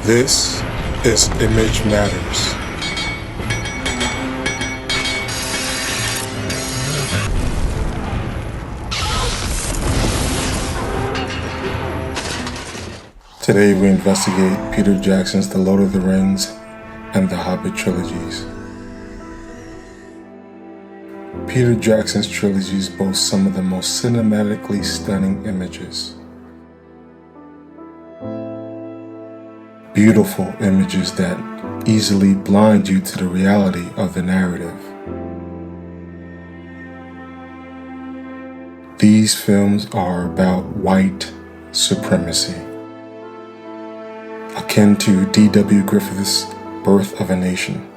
This is Image Matters. Today we investigate Peter Jackson's The Lord of the Rings and the Hobbit trilogies. Peter Jackson's trilogies boast some of the most cinematically stunning images. Beautiful images that easily blind you to the reality of the narrative. These films are about white supremacy, akin to D.W. Griffith's Birth of a Nation.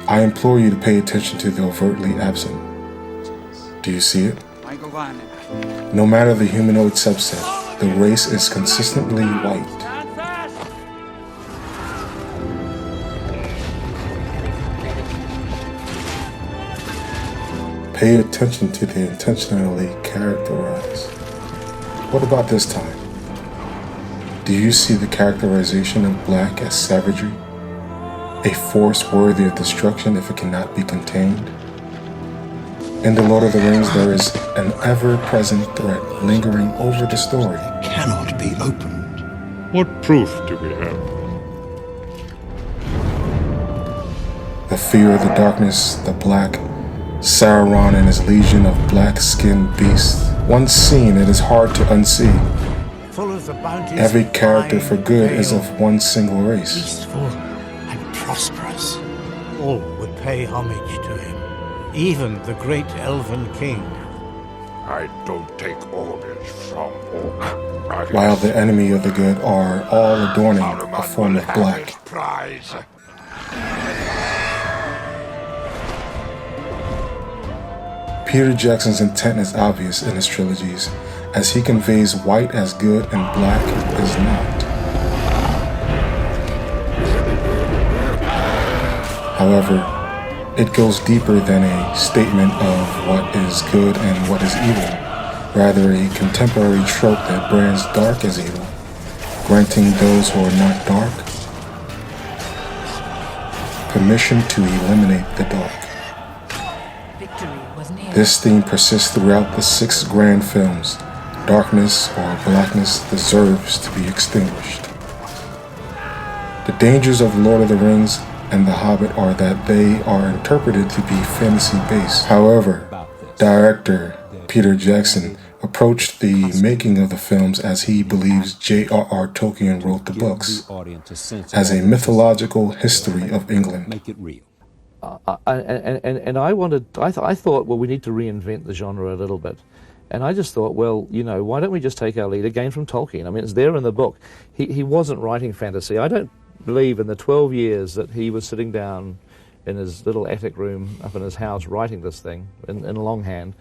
I implore you to pay attention to the overtly absent. Do you see it? No matter the humanoid subset, the race is consistently white. Pay attention to the intentionally characterized. What about this time? Do you see the characterization of black as savagery? A force worthy of destruction if it cannot be contained? In The Lord of the Rings, there is an ever-present threat lingering over the story. It cannot be opened. What proof do we have? The fear of the darkness, the black, Sauron and his legion of black-skinned beasts. Once seen, it is hard to unsee. Full of the bounties Every of character wine for and good ale, is of one single race. peaceful and prosperous. All would pay homage to him, even the great elven king. I don't take orders from orc. While the enemy of the good are all adorning a form of black. Prize. Peter Jackson's intent is obvious in his trilogies, as he conveys white as good and black as not. However, it goes deeper than a statement of what is good and what is evil, rather a contemporary trope that brands dark as evil, granting those who are not dark permission to eliminate the dark. This theme persists throughout the 6 grand films. Darkness or blackness deserves to be extinguished. The dangers of The Lord of the Rings and The Hobbit are that they are interpreted to be fantasy-based. However, director Peter Jackson approached the making of the films as he believes J.R.R. Tolkien wrote the books, as a mythological history of England. Make it real. I thought, well, we need to reinvent the genre a little bit. And I just thought, well, you know, why don't we just take our lead again from Tolkien? I mean, it's there in the book. He wasn't writing fantasy. I don't believe in the 12 years that he was sitting down in his little attic room up in his house writing this thing in longhand.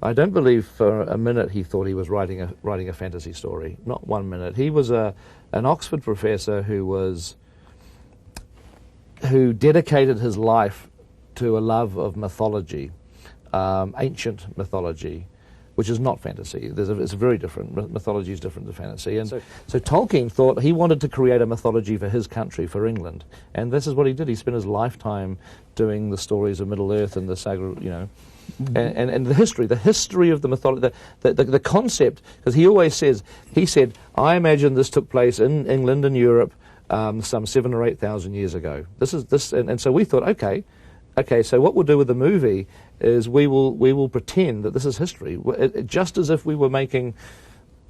I don't believe for a minute he thought he was writing a fantasy story. Not 1 minute. He was an Oxford professor who dedicated his life to a love of mythology, ancient mythology, which is not fantasy. It's very different. Mythology is different to fantasy. And so Tolkien thought he wanted to create a mythology for his country, for England. And this is what he did. He spent his lifetime doing the stories of Middle-earth and the saga, you know, and the history of the mythology, the concept, because he always says, he said, I imagine this took place in England and Europe some 7,000 or 8,000 years ago. And so we thought, okay, so what we'll do with the movie is we will pretend that this is history, just as if we were making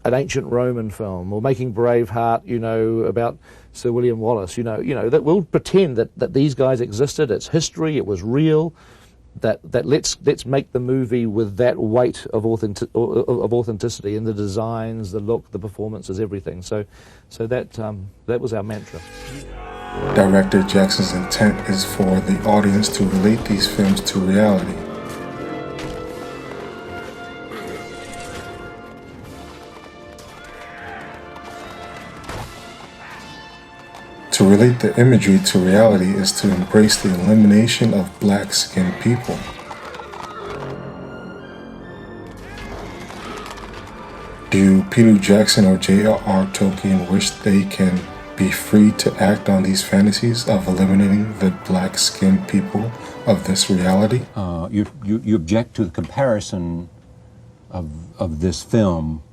an ancient Roman film or making Braveheart, you know, about Sir William Wallace, you know that we'll pretend that these guys existed. It's history. It was real. That let's make the movie with that weight of authenticity in the designs, the look, the performances, everything. So that was our mantra. Director Jackson's intent is for the audience to relate these films to reality. To relate the imagery to reality is to embrace the elimination of black-skinned people. Do Peter Jackson or J.R.R. Tolkien wish they can be free to act on these fantasies of eliminating the black-skinned people of this reality? You object to the comparison of this film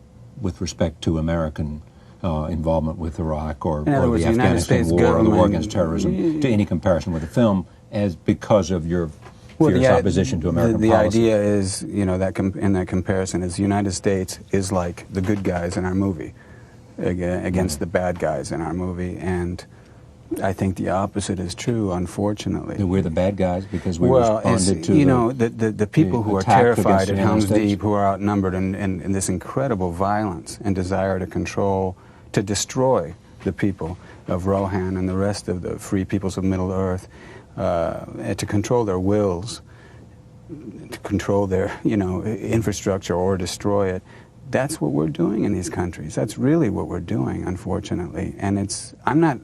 with respect to American involvement with Iraq or the Afghanistan war or the war against terrorism, to any comparison with the film, as because of your fierce opposition to American policy. The idea is, you know, that in that comparison is the United States is like the good guys in our movie against the bad guys in our movie, and I think the opposite is true, unfortunately. That we're the bad guys because we responded to the people who are terrified at Helm's Deep, who are outnumbered in this incredible violence and desire to control, to destroy the people of Rohan and the rest of the free peoples of Middle Earth, to control their wills, to control their, you know, infrastructure or destroy it. That's what we're doing in these countries. That's really what we're doing, unfortunately. And I'm not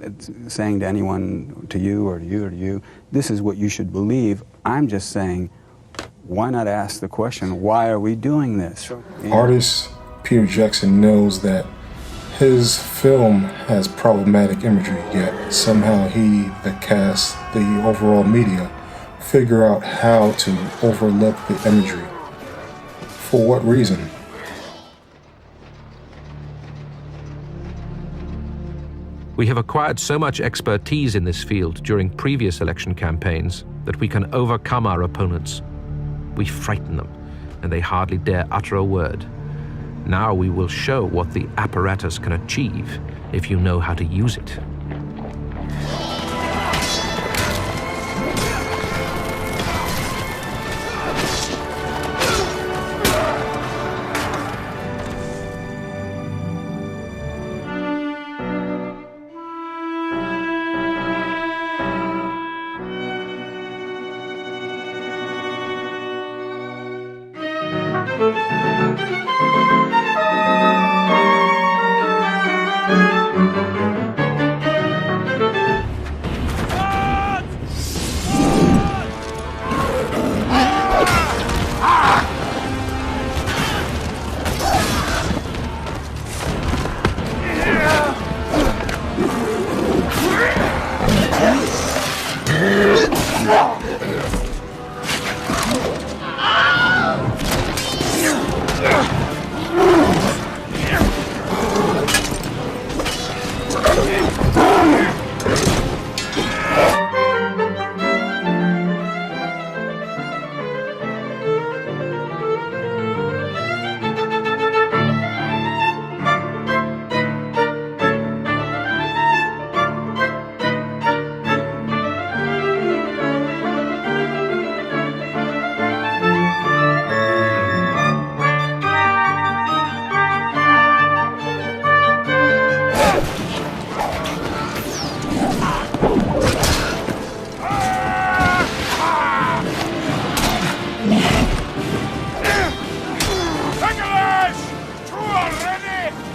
saying to anyone, to you or to you or to you, this is what you should believe. I'm just saying, why not ask the question, why are we doing this? Sure. Artist Peter Jackson knows that his film has problematic imagery, yet somehow he, the cast, the overall media, figure out how to overlook the imagery. For what reason? We have acquired so much expertise in this field during previous election campaigns that we can overcome our opponents. We frighten them, and they hardly dare utter a word. Now we will show what the apparatus can achieve if you know how to use it.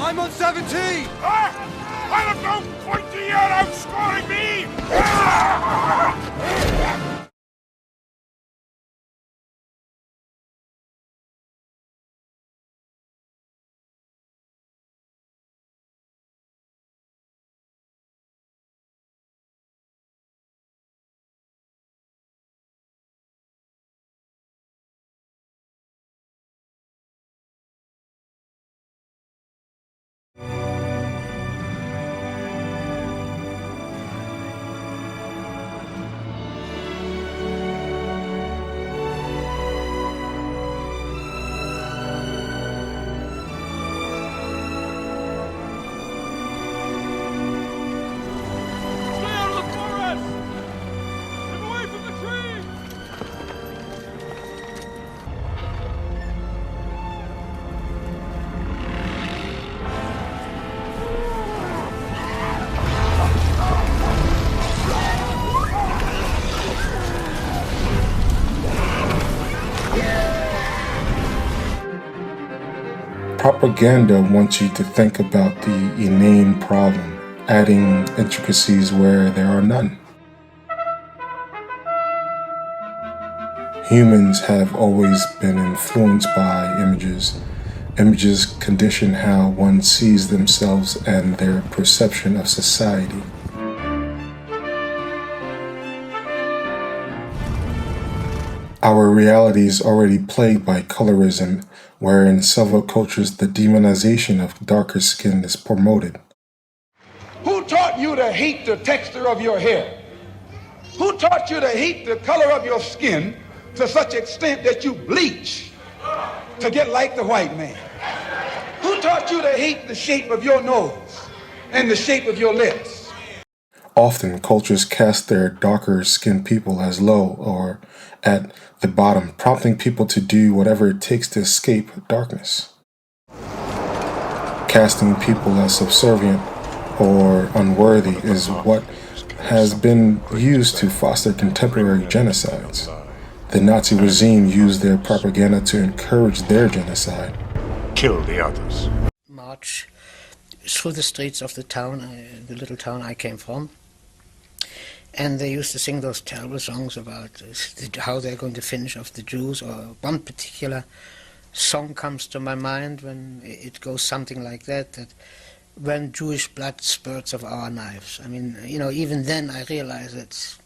I'm on 17! Ah! Well, have no point to your outscoring me! Propaganda wants you to think about the inane problem, adding intricacies where there are none. Humans have always been influenced by images, Images condition how one sees themselves and their perception of society. Our reality is already plagued by colorism, where in several cultures the demonization of darker skin is promoted. Who taught you to hate the texture of your hair? Who taught you to hate the color of your skin to such extent that you bleach to get like the white man? Who taught you to hate the shape of your nose and the shape of your lips? Often, cultures cast their darker-skinned people as low or at the bottom, prompting people to do whatever it takes to escape darkness. Casting people as subservient or unworthy is what has been used to foster contemporary genocides. The Nazi regime used their propaganda to encourage their genocide. Kill the others. March through the streets of the town, the little town I came from, and they used to sing those terrible songs about how they're going to finish off the Jews, or one particular song comes to my mind when it goes something like that, that when Jewish blood spurts of our knives. I mean, you know, even then I realize it's,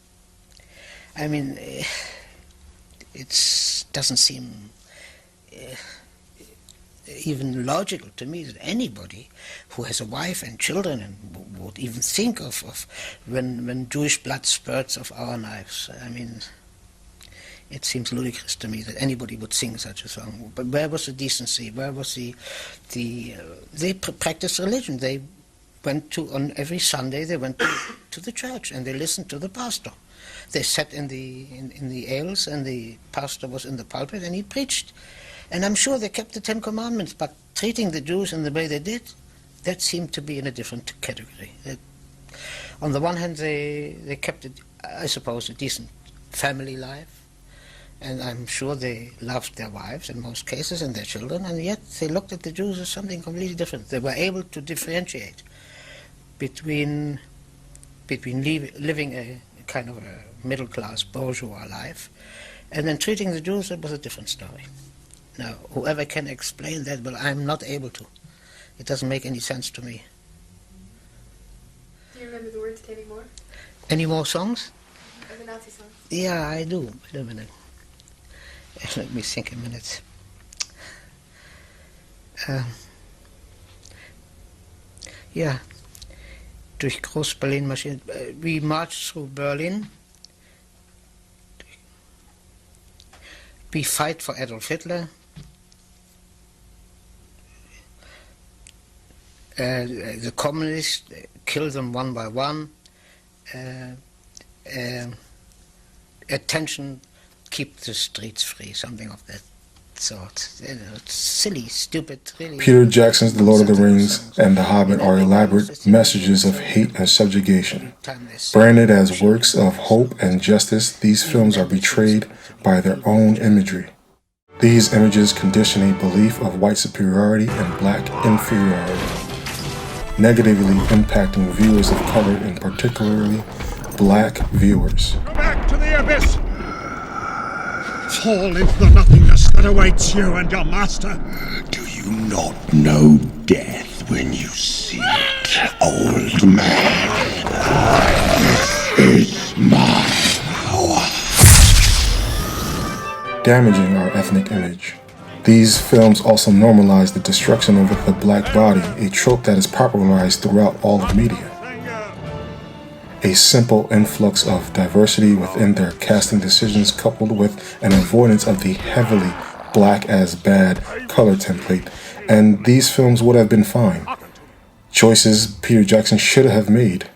I mean, it doesn't seem even logical to me that anybody who has a wife and children and would even think of when Jewish blood spurts of our knives. I mean, it seems ludicrous to me that anybody would sing such a song. But where was the decency? Where was they practiced religion. They went to, on every Sunday, they went to the church and they listened to the pastor. They sat in the aisles and the pastor was in the pulpit and he preached. And I'm sure they kept the Ten Commandments, but treating the Jews in the way they did, that seemed to be in a different category. On the one hand, they kept, I suppose, a decent family life. And I'm sure they loved their wives in most cases and their children, and yet they looked at the Jews as something completely different. They were able to differentiate between living a kind of a middle-class bourgeois life and then treating the Jews. It was a different story. Now, whoever can explain that, well, I'm not able to. It doesn't make any sense to me. Do you remember the words to any more? Any more songs? Of the Nazi songs? Yeah, I do. Wait a minute. Let me think a minute. Yeah. Durch Groß-Berlin marschieren. We marched through Berlin. We fight for Adolf Hitler. The communists kill them one by one. Attention, keep the streets free, something of that sort. It's silly, stupid, really. Peter Jackson's The Lord of the Rings and The Hobbit are elaborate messages of hate and subjugation. Branded as works of hope and justice, these films are betrayed by their own imagery. These images condition a belief of white superiority and black inferiority, negatively impacting viewers of color and particularly black viewers. Go back to the abyss! Fall into the nothingness that awaits you and your master. Do you not know death when you see it, old man? This is my power. Damaging our ethnic image. These films also normalize the destruction of the black body, a trope that is popularized throughout all of media. A simple influx of diversity within their casting decisions coupled with an avoidance of the heavily black as bad color template, and these films would have been fine. Choices Peter Jackson should have made.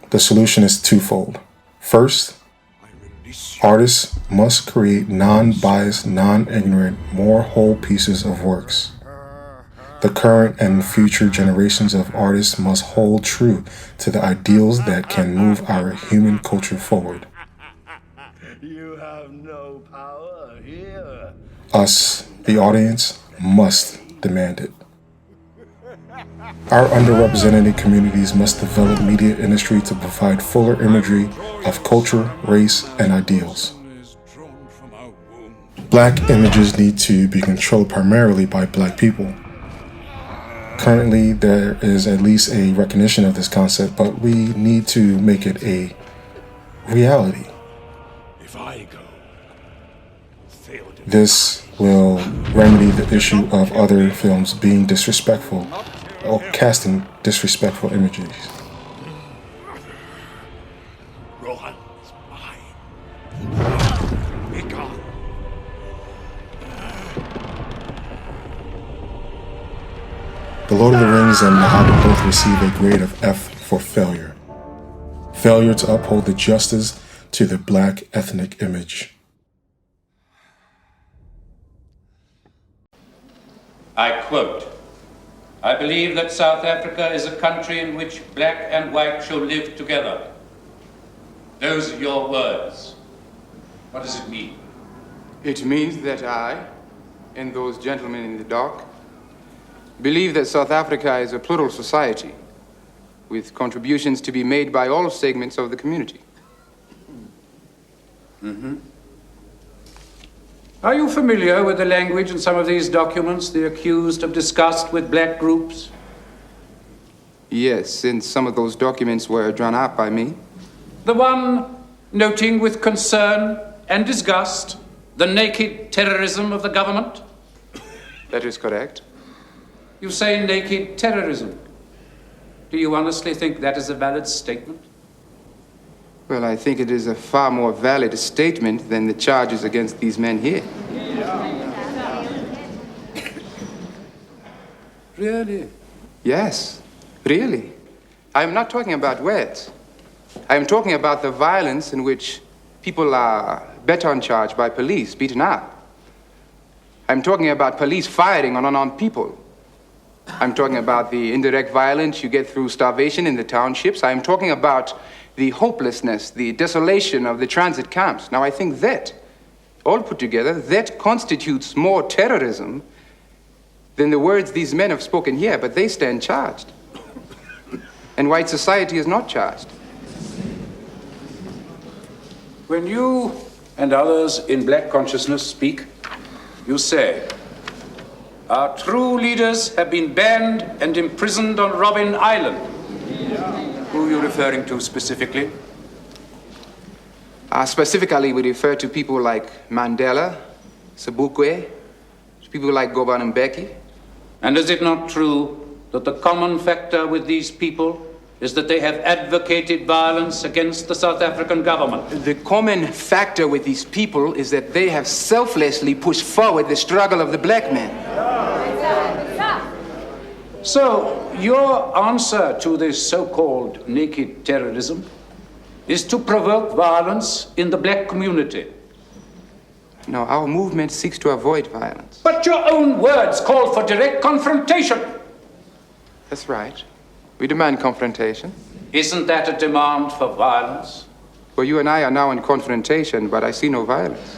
The solution is twofold. First, artists must create non-biased, non-ignorant, more whole pieces of works. The current and future generations of artists must hold true to the ideals that can move our human culture forward. You have no power here. Us, the audience, must demand it. Our underrepresented communities must develop media industry to provide fuller imagery of culture, race, and ideals. Black images need to be controlled primarily by black people. Currently, there is at least a recognition of this concept, but we need to make it a reality. If I go, this will remedy the issue of other films being disrespectful or casting disrespectful images. Rohan is mine. Be gone. The Lord of the Rings and The Hobbit both receive a grade of F for failure. Failure to uphold the justice to the black ethnic image. I quote, "I believe that South Africa is a country in which black and white shall live together." Those are your words. What does it mean? It means that I, and those gentlemen in the dock, believe that South Africa is a plural society with contributions to be made by all segments of the community. Are you familiar with the language in some of these documents the accused have discussed with black groups? Yes, since some of those documents were drawn up by me. The one noting with concern and disgust the naked terrorism of the government? That is correct. You say naked terrorism. Do you honestly think that is a valid statement? Well, I think it is a far more valid statement than the charges against these men here. Really? Yes, really. I am not talking about words. I am talking about the violence in which people are baton charged by police, beaten up. I'm talking about police firing on unarmed people. I'm talking about the indirect violence you get through starvation in the townships. I'm talking about the hopelessness, the desolation of the transit camps. Now, I think that, all put together, that constitutes more terrorism than the words these men have spoken here, but they stand charged. And white society is not charged. When you and others in black consciousness speak, you say, "Our true leaders have been banned and imprisoned on Robben Island." Who are you referring to specifically? Specifically, we refer to people like Mandela, Sobukwe, people like Govan Mbeki. And is it not true that the common factor with these people is that they have advocated violence against the South African government? The common factor with these people is that they have selflessly pushed forward the struggle of the black man. So, your answer to this so-called naked terrorism is to provoke violence in the black community. No, our movement seeks to avoid violence. But your own words call for direct confrontation. That's right. We demand confrontation. Isn't that a demand for violence? Well, you and I are now in confrontation, but I see no violence.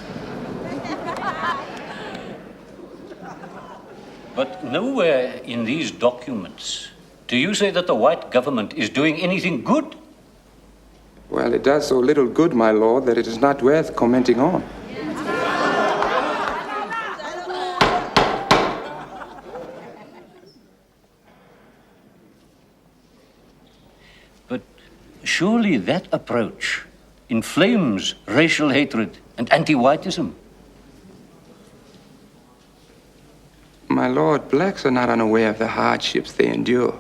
But nowhere in these documents do you say that the white government is doing anything good? Well, it does so little good, my lord, that it is not worth commenting on. But surely that approach inflames racial hatred and anti-whiteism. My lord, blacks are not unaware of the hardships they endure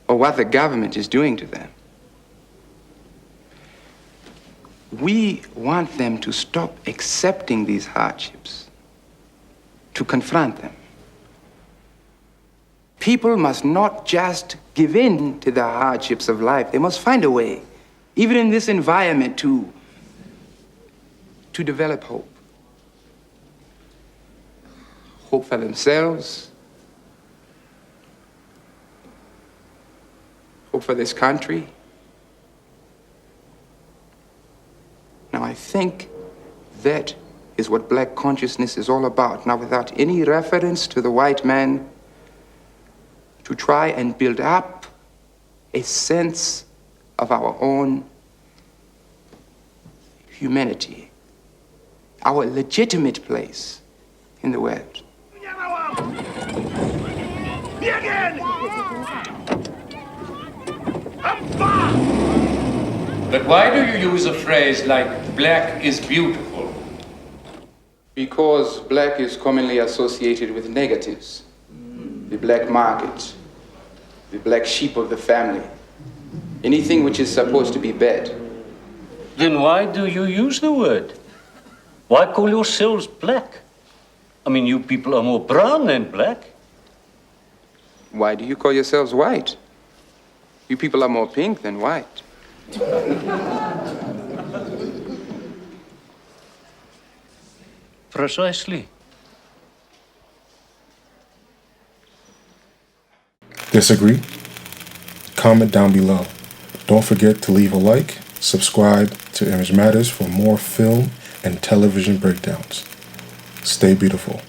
or what the government is doing to them. We want them to stop accepting these hardships, to confront them. People must not just give in to the hardships of life. They must find a way, even in this environment, to develop hope. Hope for themselves, hope for this country. Now, I think that is what black consciousness is all about. Now, without any reference to the white man, to try and build up a sense of our own humanity, our legitimate place in the world. But why do you use a phrase like black is beautiful? Because black is commonly associated with negatives. The black market, the black sheep of the family, anything which is supposed to be bad. Then why do you use the word? Why call yourselves black? I mean, you people are more brown than black. Why do you call yourselves white? You people are more pink than white. Precisely. Disagree? Comment down below. Don't forget to leave a like, subscribe to Image Matters for more film and television breakdowns. Stay beautiful.